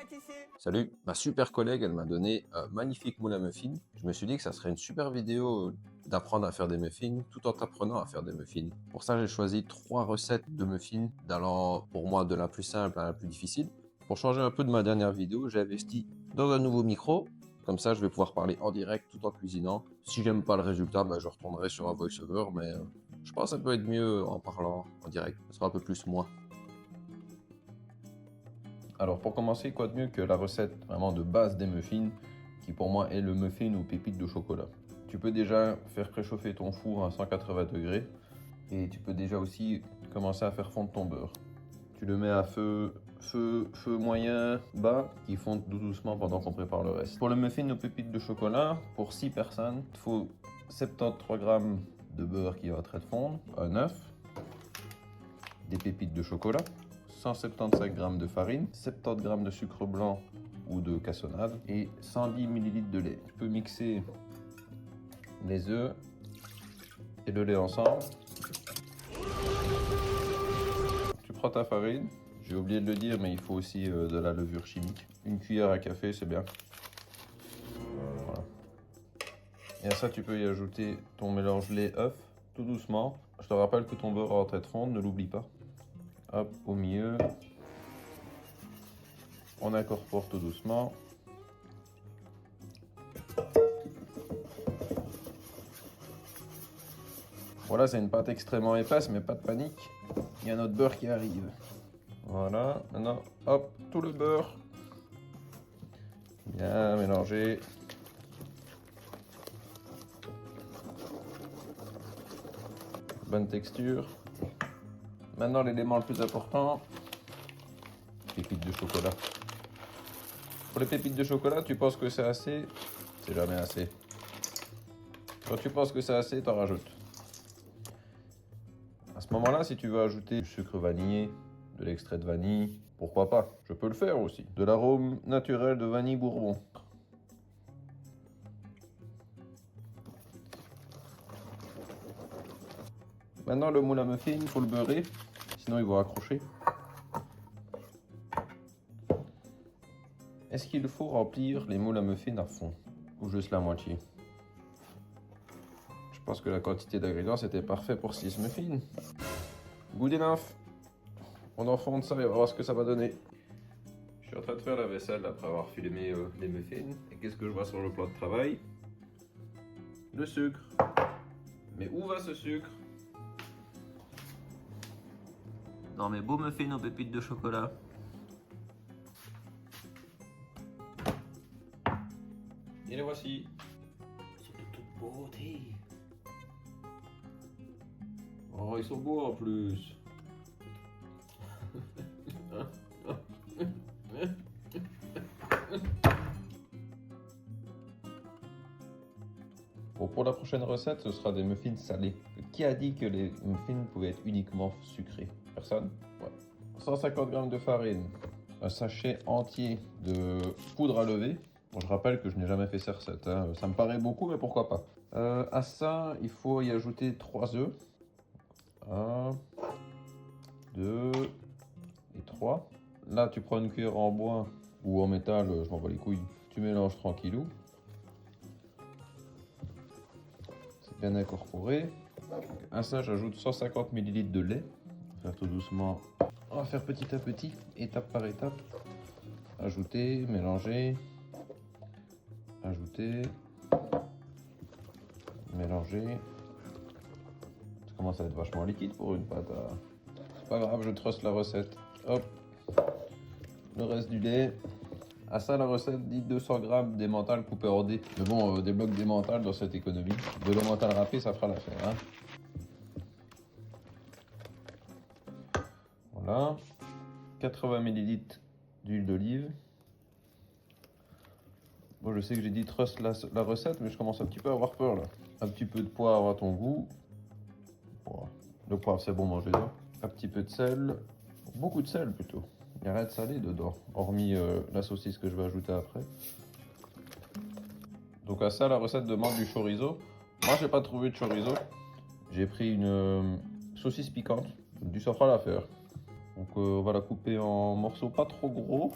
pâtissier. Salut, ma super collègue, elle m'a donné un magnifique moule à muffins. Je me suis dit que ça serait une super vidéo d'apprendre à faire des muffins tout en t'apprenant à faire des muffins. Pour ça, j'ai choisi 3 recettes de muffins d'allant pour moi de la plus simple à la plus difficile. Pour changer un peu de ma dernière vidéo, j'ai investi dans un nouveau micro. Comme ça, je vais pouvoir parler en direct tout en cuisinant. Si j'aime pas le résultat, ben, je retournerai sur un voice-over, mais je pense que ça peut être mieux en parlant en direct. Ça sera un peu plus moi. Alors pour commencer, quoi de mieux que la recette vraiment de base des muffins, qui pour moi est le muffin aux pépites de chocolat. Tu peux déjà faire préchauffer ton four à 180 degrés et tu peux déjà aussi commencer à faire fondre ton beurre. Tu le mets à feu moyen bas qui fonde tout doucement pendant qu'on prépare le reste. Pour le muffin aux pépites de chocolat, pour 6 personnes, il faut 73 g de beurre qui va être fondre, un œuf, des pépites de chocolat, 175 g de farine, 70 g de sucre blanc ou de cassonade et 110 ml de lait. Tu peux mixer les œufs et le lait ensemble. Tu prends ta farine, j'ai oublié de le dire mais il faut aussi de la levure chimique. Une cuillère à café, c'est bien. Voilà. Et à ça tu peux y ajouter ton mélange lait-œuf tout doucement. Je te rappelle que ton beurre est en train de fondre, ne l'oublie pas. Hop, au milieu. On incorpore tout doucement. Voilà, c'est une pâte extrêmement épaisse, mais pas de panique. Il y a notre beurre qui arrive. Voilà, maintenant, hop, tout le beurre. Bien mélangé. Bonne texture. Maintenant, l'élément le plus important, pépites de chocolat. Pour les pépites de chocolat, tu penses que c'est assez? C'est jamais assez. Quand tu penses que c'est assez, t'en rajoutes. À ce moment-là, si tu veux ajouter du sucre vanillé, de l'extrait de vanille, pourquoi pas? Je peux le faire aussi. De l'arôme naturel de vanille bourbon. Maintenant, le moule à muffins, il faut le beurrer, sinon il va accrocher. Est-ce qu'il faut remplir les moules à muffins à fond? Ou juste la moitié? Je pense que la quantité d'ingrédients était parfait pour 6 muffins. Good enough. On enfonce ça et on va voir ce que ça va donner. Je suis en train de faire la vaisselle après avoir filmé les muffins. Et qu'est-ce que je vois sur le plan de travail? Le sucre. Mais où va ce sucre? Dans mes beaux muffins aux pépites de chocolat. Et les voici. C'est de toute beauté. Oh, ils sont beaux en plus. Bon, pour la prochaine recette, ce sera des muffins salés. Qui a dit que les muffins pouvaient être uniquement sucrés? Personne? Ouais. 150 g de farine, un sachet entier de poudre à lever. Bon, je rappelle que je n'ai jamais fait ces recettes, hein. Ça me paraît beaucoup, mais pourquoi pas. À ça, il faut y ajouter 3 œufs. 1, 2 et 3. Là, tu prends une cuillère en bois ou en métal, je m'en bats les couilles. Tu mélanges tranquillou. C'est bien incorporé. À ça, j'ajoute 150 ml de lait. On va faire tout doucement. On va faire petit à petit, étape par étape. Ajouter, mélanger. Ajouter. Mélanger. Ça commence à être vachement liquide pour une pâte. C'est pas grave, je truste la recette. Hop. Le reste du lait. À ça, la recette dit 200 g d'emmental coupé en dés. Mais bon, des blocs d'emmental dans cette économie. De l'emmental râpé, ça fera l'affaire. Hein. Voilà. 80 ml d'huile d'olive. Bon, je sais que j'ai dit trust la recette, mais je commence un petit peu à avoir peur là. Un petit peu de poivre à ton goût. Bon, le poivre, c'est bon, manger là. Un petit peu de sel. Beaucoup de sel plutôt. Il n'y a rien de salé dedans, hormis la saucisse que je vais ajouter après. Donc à ça, la recette demande du chorizo. Moi, j'ai pas trouvé de chorizo. J'ai pris une saucisse piquante, du safran à l'affaire. Donc on va la couper en morceaux pas trop gros.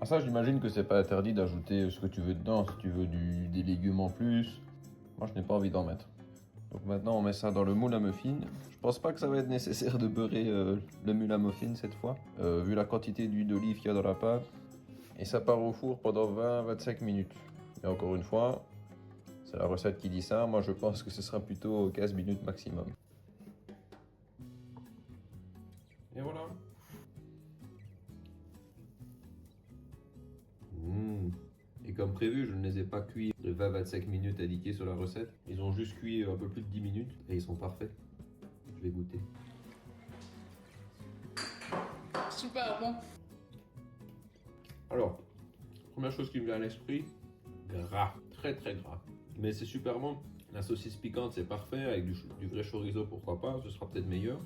Ah, ça, j'imagine que c'est pas interdit d'ajouter ce que tu veux dedans. Si tu veux des légumes en plus, moi je n'ai pas envie d'en mettre. Donc maintenant on met ça dans le moule à muffins. Je pense pas que ça va être nécessaire de beurrer le moule à muffins cette fois, vu la quantité d'huile d'olive qu'il y a dans la pâte. Et ça part au four pendant 20-25 minutes. Et encore une fois, c'est la recette qui dit ça. Moi je pense que ce sera plutôt 15 minutes maximum. Et voilà. Et comme prévu, je ne les ai pas cuits de 20-25 minutes indiquées sur la recette. Ils ont juste cuit un peu plus de 10 minutes et ils sont parfaits. Je vais goûter. Super bon. Alors, première chose qui me vient à l'esprit, gras, très très gras. Mais c'est super bon. La saucisse piquante, c'est parfait. Avec du vrai chorizo, pourquoi pas, ce sera peut-être meilleur.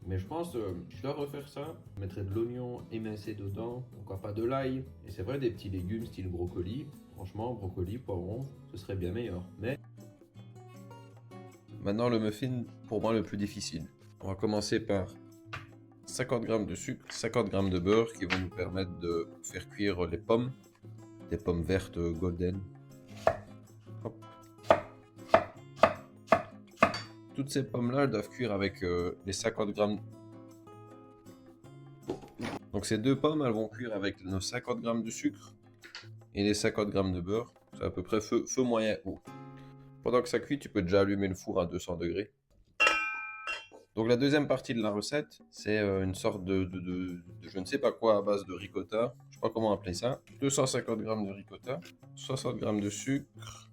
Mais je pense, je dois refaire ça. Je mettrai de l'oignon émincé dedans, pourquoi pas de l'ail. Et c'est vrai, des petits légumes style brocoli. Franchement, brocoli, poivron, ce serait bien meilleur. Mais maintenant, le muffin, pour moi, le plus difficile. On va commencer par 50 g de sucre, 50 g de beurre qui vont nous permettre de faire cuire les pommes. Des pommes vertes golden. Hop. Toutes ces pommes-là, elles doivent cuire avec les 50 g. Donc ces deux pommes, elles vont cuire avec nos 50 g de sucre et les 50 g de beurre. C'est à peu près feu moyen haut. Pendant que ça cuit, tu peux déjà allumer le four à 200 degrés. Donc la deuxième partie de la recette, c'est une sorte de je ne sais pas quoi à base de ricotta. Je sais pas comment appeler ça. 250 g de ricotta, 60 g de sucre,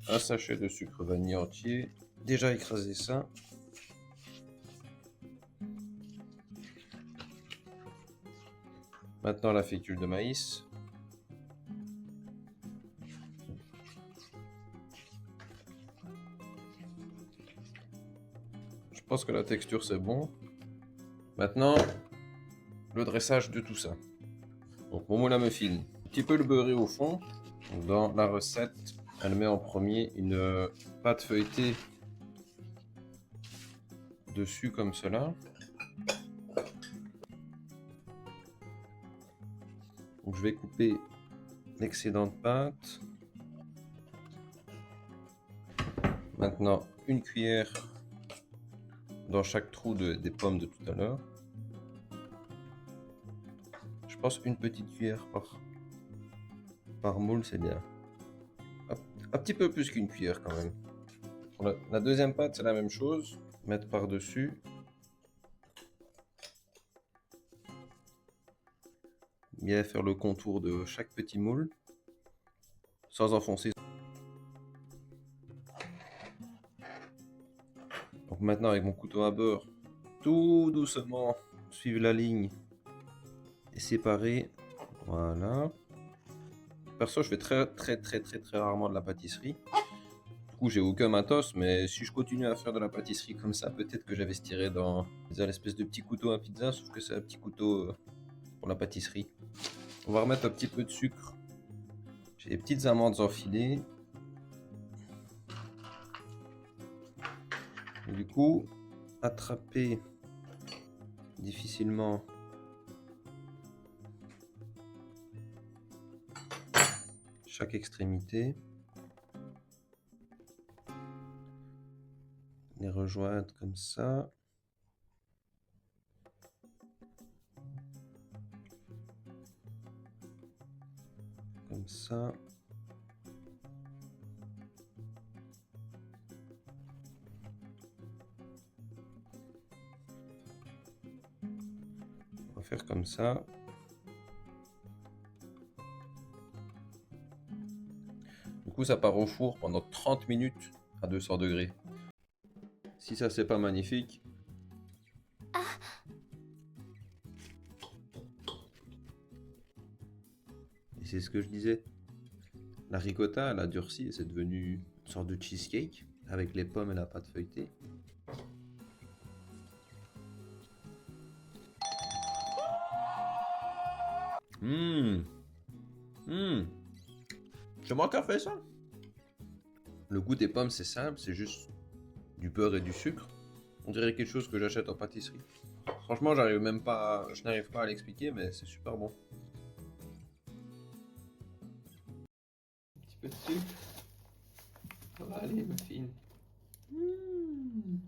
un sachet de sucre vanille entier. Déjà écrasé ça. Maintenant la fécule de maïs. Je pense que la texture c'est bon. Maintenant, le dressage de tout ça. Donc mon moule à muffin, un petit peu le beurrer au fond. Dans la recette, elle met en premier une pâte feuilletée dessus comme cela. Donc je vais couper l'excédent de pâte. Maintenant, une cuillère dans chaque trou des pommes de tout à l'heure. Je pense une petite cuillère par moule, c'est bien. Un petit peu plus qu'une cuillère quand même. Pour la deuxième pâte, c'est la même chose. Mettre par-dessus. Bien faire le contour de chaque petit moule. Sans enfoncer. Donc maintenant avec mon couteau à beurre, tout doucement, suivre la ligne et séparer. Voilà. Perso, je fais très rarement de la pâtisserie. Du coup, j'ai aucun matos, mais si je continue à faire de la pâtisserie comme ça, peut-être que j'investirai dans l'espèce de petit couteau à pizza, sauf que c'est un petit couteau pour la pâtisserie. On va remettre un petit peu de sucre. J'ai des petites amandes enfilées. Et du coup, attraper difficilement chaque extrémité. Les rejoindre comme ça. Comme ça. On va faire comme ça. Du coup, ça part au four pendant 30 minutes à 200 degrés. Si ça, c'est pas magnifique. Et c'est ce que je disais. La ricotta, elle a durci et c'est devenu une sorte de cheesecake avec les pommes et la pâte feuilletée. C'est moi qui a fait ça. Le goût des pommes, c'est simple, c'est juste du beurre et du sucre. On dirait quelque chose que j'achète en pâtisserie. Franchement, je n'arrive pas à l'expliquer, mais c'est super bon. peu de sucre. Ça va aller, muffin. Mmh.